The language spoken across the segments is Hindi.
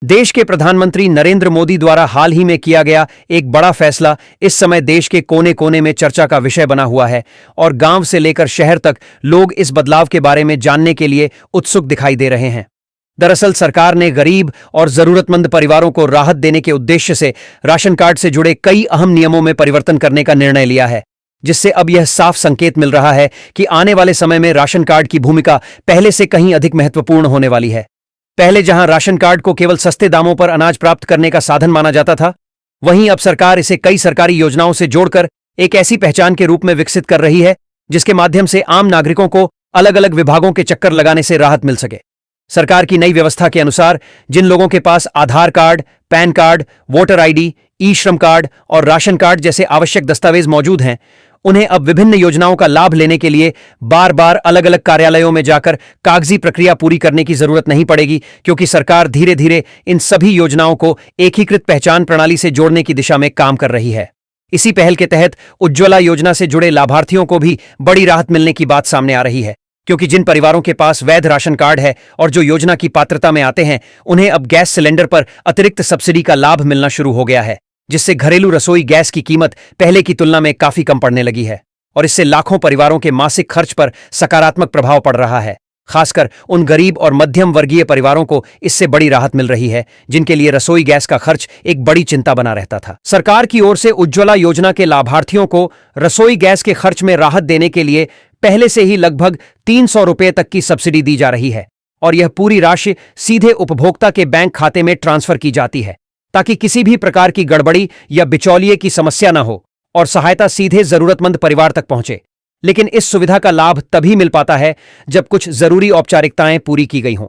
देश के प्रधानमंत्री नरेंद्र मोदी द्वारा हाल ही में किया गया एक बड़ा फैसला इस समय देश के कोने कोने में चर्चा का विषय बना हुआ है और गांव से लेकर शहर तक लोग इस बदलाव के बारे में जानने के लिए उत्सुक दिखाई दे रहे हैं। दरअसल सरकार ने गरीब और जरूरतमंद परिवारों को राहत देने के उद्देश्य से राशन कार्ड से जुड़े कई अहम नियमों में परिवर्तन करने का निर्णय लिया है, जिससे अब यह साफ संकेत मिल रहा है कि आने वाले समय में राशन कार्ड की भूमिका पहले से कहीं अधिक महत्वपूर्ण होने वाली है। पहले जहां राशन कार्ड को केवल सस्ते दामों पर अनाज प्राप्त करने का साधन माना जाता था, वहीं अब सरकार इसे कई सरकारी योजनाओं से जोड़कर एक ऐसी पहचान के रूप में विकसित कर रही है जिसके माध्यम से आम नागरिकों को अलग अलग विभागों के चक्कर लगाने से राहत मिल सके। सरकार की नई व्यवस्था के अनुसार जिन लोगों के पास Aadhaar card, pan card, voter ID, e Shram card और राशन कार्ड जैसे आवश्यक दस्तावेज मौजूद हैं, उन्हें अब विभिन्न योजनाओं का लाभ लेने के लिए बार बार अलग अलग कार्यालयों में जाकर कागजी प्रक्रिया पूरी करने की जरूरत नहीं पड़ेगी, क्योंकि सरकार धीरे धीरे इन सभी योजनाओं को एकीकृत पहचान प्रणाली से जोड़ने की दिशा में काम कर रही है। इसी पहल के तहत उज्ज्वला योजना से जुड़े लाभार्थियों को भी बड़ी राहत मिलने की बात सामने आ रही है, क्योंकि जिन परिवारों के पास वैध राशन कार्ड है और जो योजना की पात्रता में आते हैं, उन्हें अब गैस सिलेंडर पर अतिरिक्त सब्सिडी का लाभ मिलना शुरू हो गया है, जिससे घरेलू रसोई गैस की कीमत पहले की तुलना में काफी कम पड़ने लगी है और इससे लाखों परिवारों के मासिक खर्च पर सकारात्मक प्रभाव पड़ रहा है। खासकर उन गरीब और मध्यम वर्गीय परिवारों को इससे बड़ी राहत मिल रही है जिनके लिए रसोई गैस का खर्च एक बड़ी चिंता बना रहता था। सरकार की ओर से उज्ज्वला योजना के लाभार्थियों को रसोई गैस के खर्च में राहत देने के लिए पहले से ही लगभग 300 रुपये तक की सब्सिडी दी जा रही है और यह पूरी राशि सीधे उपभोक्ता के बैंक खाते में ट्रांसफर की जाती है, ताकि किसी भी प्रकार की गड़बड़ी या बिचौलिए की समस्या न हो और सहायता सीधे जरूरतमंद परिवार तक पहुंचे। लेकिन इस सुविधा का लाभ तभी मिल पाता है जब कुछ जरूरी औपचारिकताएं पूरी की गई हों।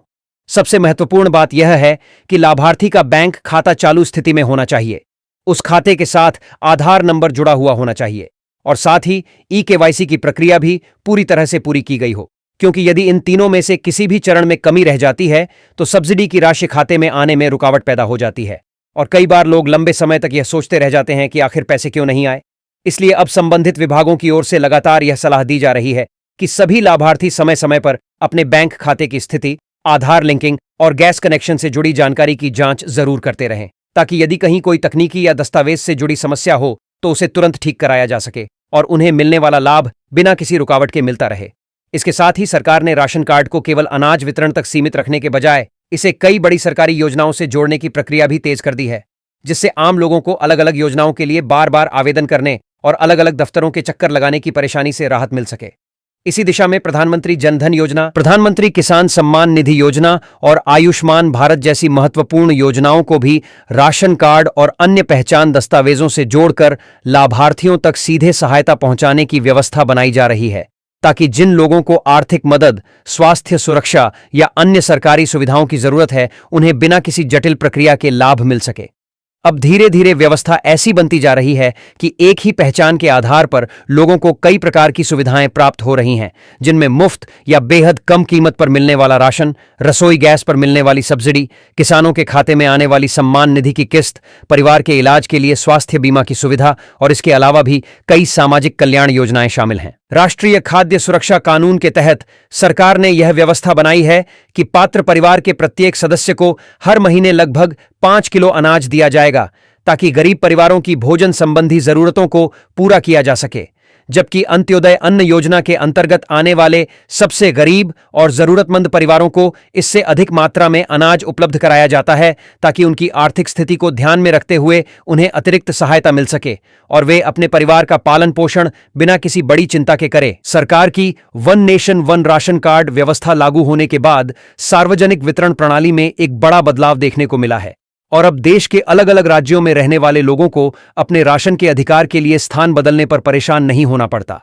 सबसे महत्वपूर्ण बात यह है कि लाभार्थी का बैंक खाता चालू स्थिति में होना चाहिए, उस खाते के साथ आधार नंबर जुड़ा हुआ होना चाहिए और साथ ही ई-केवाईसी की प्रक्रिया भी पूरी तरह से पूरी की गई हो, क्योंकि यदि इन तीनों में से किसी भी चरण में कमी रह जाती है तो सब्सिडी की राशि खाते में आने में रुकावट पैदा हो जाती है और कई बार लोग लंबे समय तक यह सोचते रह जाते हैं कि आखिर पैसे क्यों नहीं आए। इसलिए अब संबंधित विभागों की ओर से लगातार यह सलाह दी जा रही है कि सभी लाभार्थी समय समय पर अपने बैंक खाते की स्थिति, आधार लिंकिंग और गैस कनेक्शन से जुड़ी जानकारी की जांच जरूर करते रहें, ताकि यदि कहीं कोई तकनीकी या दस्तावेज से जुड़ी समस्या हो तो उसे तुरंत ठीक कराया जा सके और उन्हें मिलने वाला लाभ बिना किसी रुकावट के मिलता रहे। इसके साथ ही सरकार ने राशन कार्ड को केवल अनाज वितरण तक सीमित रखने के बजाय इसे कई बड़ी सरकारी योजनाओं से जोड़ने की प्रक्रिया भी तेज कर दी है, जिससे आम लोगों को अलग अलग योजनाओं के लिए बार बार आवेदन करने और अलग अलग दफ्तरों के चक्कर लगाने की परेशानी से राहत मिल सके। इसी दिशा में प्रधानमंत्री जन धन योजना, प्रधानमंत्री किसान सम्मान निधि योजना और आयुष्मान भारत जैसी महत्वपूर्ण योजनाओं को भी राशन कार्ड और अन्य पहचान दस्तावेजों से जोड़कर लाभार्थियों तक सीधे सहायता पहुंचाने की व्यवस्था बनाई जा रही है, ताकि जिन लोगों को आर्थिक मदद, स्वास्थ्य सुरक्षा या अन्य सरकारी सुविधाओं की जरूरत है, उन्हें बिना किसी जटिल प्रक्रिया के लाभ मिल सके। अब धीरे धीरे व्यवस्था ऐसी बनती जा रही है कि एक ही पहचान के आधार पर लोगों को कई प्रकार की सुविधाएं प्राप्त हो रही हैं, जिनमें मुफ्त या बेहद कम कीमत पर मिलने वाला राशन, रसोई गैस पर मिलने वाली सब्सिडी, किसानों के खाते में आने वाली सम्मान निधि की किस्त, परिवार के इलाज के लिए स्वास्थ्य बीमा की सुविधा और इसके अलावा भी कई सामाजिक कल्याण योजनाएं शामिल हैं। राष्ट्रीय खाद्य सुरक्षा कानून के तहत सरकार ने यह व्यवस्था बनाई है कि पात्र परिवार के प्रत्येक सदस्य को हर महीने लगभग 5 किलो अनाज दिया जाएगा, ताकि गरीब परिवारों की भोजन संबंधी जरूरतों को पूरा किया जा सके। जबकि अंत्योदय अन्न योजना के अंतर्गत आने वाले सबसे गरीब और जरूरतमंद परिवारों को इससे अधिक मात्रा में अनाज उपलब्ध कराया जाता है, ताकि उनकी आर्थिक स्थिति को ध्यान में रखते हुए उन्हें अतिरिक्त सहायता मिल सके और वे अपने परिवार का पालन पोषण बिना किसी बड़ी चिंता के करें। सरकार की one nation one ration card व्यवस्था लागू होने के बाद सार्वजनिक वितरण प्रणाली में एक बड़ा बदलाव देखने को मिला है और अब देश के अलग अलग राज्यों में रहने वाले लोगों को अपने राशन के अधिकार के लिए स्थान बदलने पर परेशान नहीं होना पड़ता।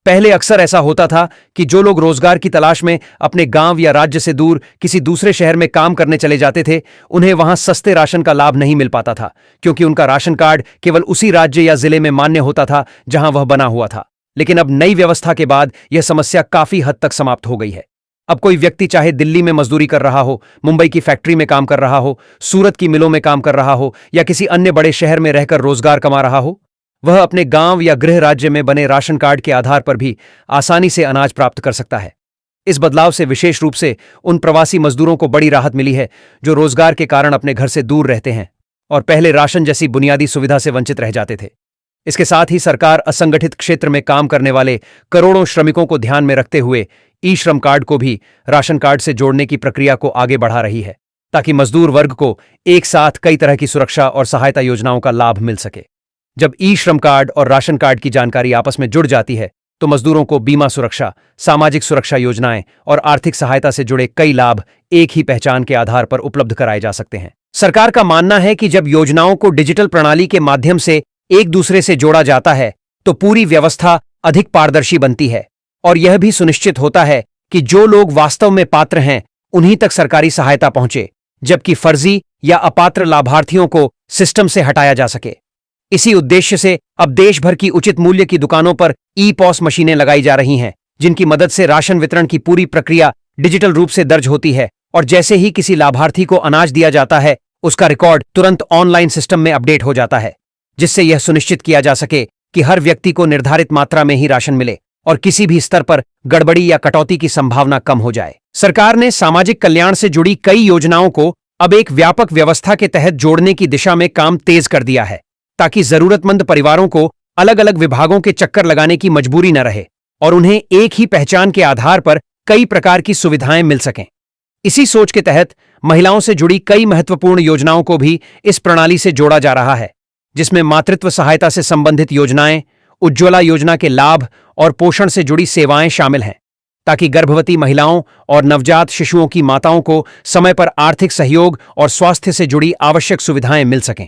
पहले अक्सर ऐसा होता था कि जो लोग रोजगार की तलाश में अपने गांव या राज्य से दूर किसी दूसरे शहर में काम करने चले जाते थे, उन्हें वहां सस्ते राशन का लाभ नहीं मिल पाता था, क्योंकि उनका राशन कार्ड केवल उसी राज्य या जिले में मान्य होता था जहां वह बना हुआ था। लेकिन अब नई व्यवस्था के बाद यह समस्या काफी हद तक समाप्त हो गई है। अब कोई व्यक्ति चाहे दिल्ली में मजदूरी कर रहा हो, मुंबई की फैक्ट्री में काम कर रहा हो, सूरत की मिलों में काम कर रहा हो या किसी अन्य बड़े शहर में रहकर रोजगार कमा रहा हो, वह अपने गांव या गृह राज्य में बने राशन कार्ड के आधार पर भी आसानी से अनाज प्राप्त कर सकता है। इस बदलाव से विशेष रूप से उन प्रवासी मजदूरों को बड़ी राहत मिली है जो रोजगार के कारण अपने घर से दूर रहते हैं और पहले राशन जैसी बुनियादी सुविधा से वंचित रह जाते थे। इसके साथ ही सरकार असंगठित क्षेत्र में काम करने वाले करोड़ों श्रमिकों को ध्यान में रखते हुए ई श्रम कार्ड को भी राशन कार्ड से जोड़ने की प्रक्रिया को आगे बढ़ा रही है, ताकि मजदूर वर्ग को एक साथ कई तरह की सुरक्षा और सहायता योजनाओं का लाभ मिल सके। जब ई श्रम कार्ड और राशन कार्ड की जानकारी आपस में जुड़ जाती है तो मजदूरों को बीमा सुरक्षा, सामाजिक सुरक्षा योजनाएं और आर्थिक सहायता से जुड़े कई लाभ एक ही पहचान के आधार पर उपलब्ध कराए जा सकते हैं। सरकार का मानना है कि जब योजनाओं को डिजिटल प्रणाली के माध्यम से एक दूसरे से जोड़ा जाता है तो पूरी व्यवस्था अधिक पारदर्शी बनती है और यह भी सुनिश्चित होता है कि जो लोग वास्तव में पात्र हैं उन्हीं तक सरकारी सहायता पहुंचे, जबकि फर्जी या अपात्र लाभार्थियों को सिस्टम से हटाया जा सके। इसी उद्देश्य से अब देश भर की उचित मूल्य की दुकानों पर ई-पॉस मशीनें लगाई जा रही हैं, जिनकी मदद से राशन वितरण की पूरी प्रक्रिया डिजिटल रूप से दर्ज होती है और जैसे ही किसी लाभार्थी को अनाज दिया जाता है उसका रिकॉर्ड तुरंत ऑनलाइन सिस्टम में अपडेट हो जाता है, जिससे यह सुनिश्चित किया जा सके कि हर व्यक्ति को निर्धारित मात्रा में ही राशन मिले और किसी भी स्तर पर गड़बड़ी या कटौती की संभावना कम हो जाए। सरकार ने सामाजिक कल्याण से जुड़ी कई योजनाओं को अब एक व्यापक व्यवस्था के तहत जोड़ने की दिशा में काम तेज कर दिया है, ताकि जरूरतमंद परिवारों को अलग अलग विभागों के चक्कर लगाने की मजबूरी न रहे और उन्हें एक ही पहचान के आधार पर कई प्रकार की सुविधाएं मिल सकें। इसी सोच के तहत महिलाओं से जुड़ी कई महत्वपूर्ण योजनाओं को भी इस प्रणाली से जोड़ा जा रहा है, जिसमें मातृत्व सहायता से संबंधित योजनाएं, उज्ज्वला योजना के लाभ और पोषण से जुड़ी सेवाएं शामिल हैं, ताकि गर्भवती महिलाओं और नवजात शिशुओं की माताओं को समय पर आर्थिक सहयोग और स्वास्थ्य से जुड़ी आवश्यक सुविधाएं मिल सकें।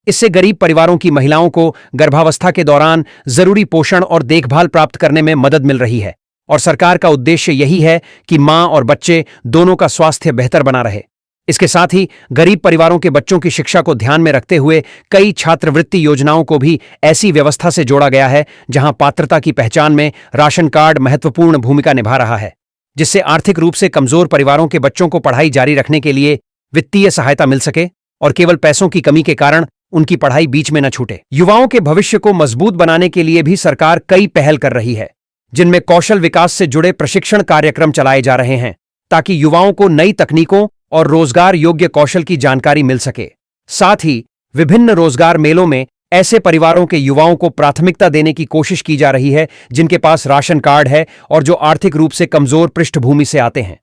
इससे गरीब परिवारों की महिलाओं को गर्भावस्था के दौरान जरूरी पोषण और देखभाल प्राप्त करने में मदद मिल रही है और सरकार का उद्देश्य यही है कि मां और बच्चे दोनों का स्वास्थ्य बेहतर बना रहे। इसके साथ ही गरीब परिवारों के बच्चों की शिक्षा को ध्यान में रखते हुए कई छात्रवृत्ति योजनाओं को भी ऐसी व्यवस्था से जोड़ा गया है जहां पात्रता की पहचान में राशन कार्ड महत्वपूर्ण भूमिका निभा रहा है, जिससे आर्थिक रूप से कमजोर परिवारों के बच्चों को पढ़ाई जारी रखने के लिए वित्तीय सहायता मिल सके और केवल पैसों की कमी के कारण उनकी पढ़ाई बीच में न छूटे। युवाओं के भविष्य को मजबूत बनाने के लिए भी सरकार कई पहल कर रही है, जिनमें कौशल विकास से जुड़े प्रशिक्षण कार्यक्रम चलाए जा रहे हैं, ताकि युवाओं को नई तकनीकों और रोजगार योग्य कौशल की जानकारी मिल सके। साथ ही विभिन्न रोजगार मेलों में ऐसे परिवारों के युवाओं को प्राथमिकता देने की कोशिश की जा रही है जिनके पास राशन कार्ड है और जो आर्थिक रूप से कमजोर पृष्ठभूमि से आते हैं।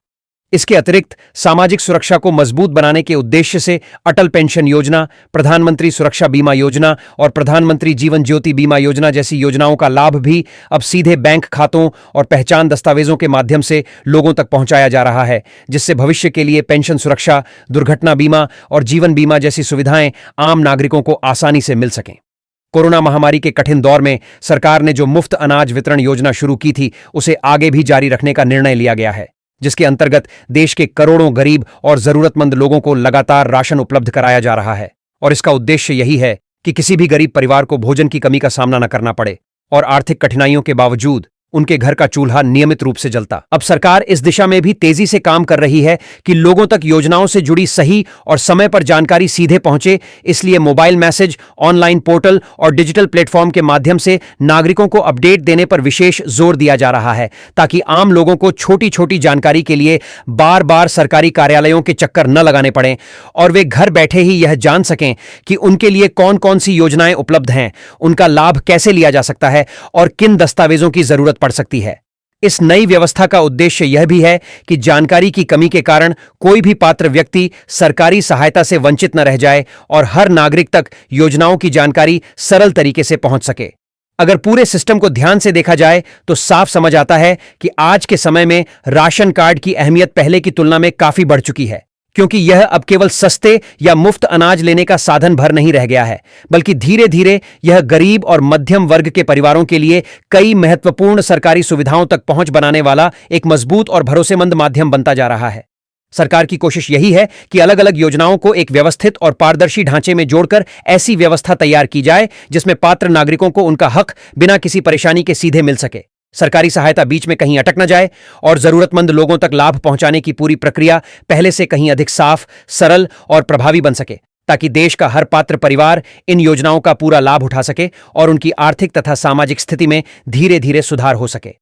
इसके अतिरिक्त सामाजिक सुरक्षा को मजबूत बनाने के उद्देश्य से अटल पेंशन योजना, प्रधानमंत्री सुरक्षा बीमा योजना और प्रधानमंत्री जीवन ज्योति बीमा योजना जैसी योजनाओं का लाभ भी अब सीधे बैंक खातों और पहचान दस्तावेजों के माध्यम से लोगों तक पहुंचाया जा रहा है, जिससे भविष्य के लिए पेंशन सुरक्षा, दुर्घटना बीमा और जीवन बीमा जैसी सुविधाएं आम नागरिकों को आसानी से मिल सकें। कोरोना महामारी के कठिन दौर में सरकार ने जो मुफ्त अनाज वितरण योजना शुरू की थी उसे आगे भी जारी रखने का निर्णय लिया गया है, जिसके अंतर्गत देश के करोड़ों गरीब और जरूरतमंद लोगों को लगातार राशन उपलब्ध कराया जा रहा है। और इसका उद्देश्य यही है कि किसी भी गरीब परिवार को भोजन की कमी का सामना न करना पड़े और आर्थिक कठिनाइयों के बावजूद उनके घर का चूल्हा नियमित रूप से जलता। अब सरकार इस दिशा में भी तेजी से काम कर रही है कि लोगों तक योजनाओं से जुड़ी सही और समय पर जानकारी सीधे पहुंचे। इसलिए मोबाइल मैसेज, ऑनलाइन पोर्टल और डिजिटल प्लेटफॉर्म के माध्यम से नागरिकों को अपडेट देने पर विशेष जोर दिया जा रहा है, ताकि आम लोगों को छोटी छोटी जानकारी के लिए बार बार सरकारी कार्यालयों के चक्कर न लगाने पड़े और वे घर बैठे ही यह जान सकें कि उनके लिए कौन कौन सी योजनाएं उपलब्ध हैं, उनका लाभ कैसे लिया जा सकता है और किन दस्तावेजों की जरूरत पड़ सकती है। इस नई व्यवस्था का उद्देश्य यह भी है कि जानकारी की कमी के कारण कोई भी पात्र व्यक्ति सरकारी सहायता से वंचित न रह जाए और हर नागरिक तक योजनाओं की जानकारी सरल तरीके से पहुंच सके। अगर पूरे सिस्टम को ध्यान से देखा जाए तो साफ समझ आता है कि आज के समय में राशन कार्ड की अहमियत पहले की तुलना में काफी बढ़ चुकी है, क्योंकि यह अब केवल सस्ते या मुफ्त अनाज लेने का साधन भर नहीं रह गया है, बल्कि धीरे धीरे यह गरीब और मध्यम वर्ग के परिवारों के लिए कई महत्वपूर्ण सरकारी सुविधाओं तक पहुंच बनाने वाला एक मजबूत और भरोसेमंद माध्यम बनता जा रहा है। सरकार की कोशिश यही है कि अलग अलग योजनाओं को एक व्यवस्थित और पारदर्शी ढांचे में जोड़कर ऐसी व्यवस्था तैयार की जाए जिसमें पात्र नागरिकों को उनका हक बिना किसी परेशानी के सीधे मिल सके, सरकारी सहायता बीच में कहीं अटक न जाए और जरूरतमंद लोगों तक लाभ पहुंचाने की पूरी प्रक्रिया पहले से कहीं अधिक साफ, सरल और प्रभावी बन सके, ताकि देश का हर पात्र परिवार इन योजनाओं का पूरा लाभ उठा सके और उनकी आर्थिक तथा सामाजिक स्थिति में धीरे धीरे सुधार हो सके।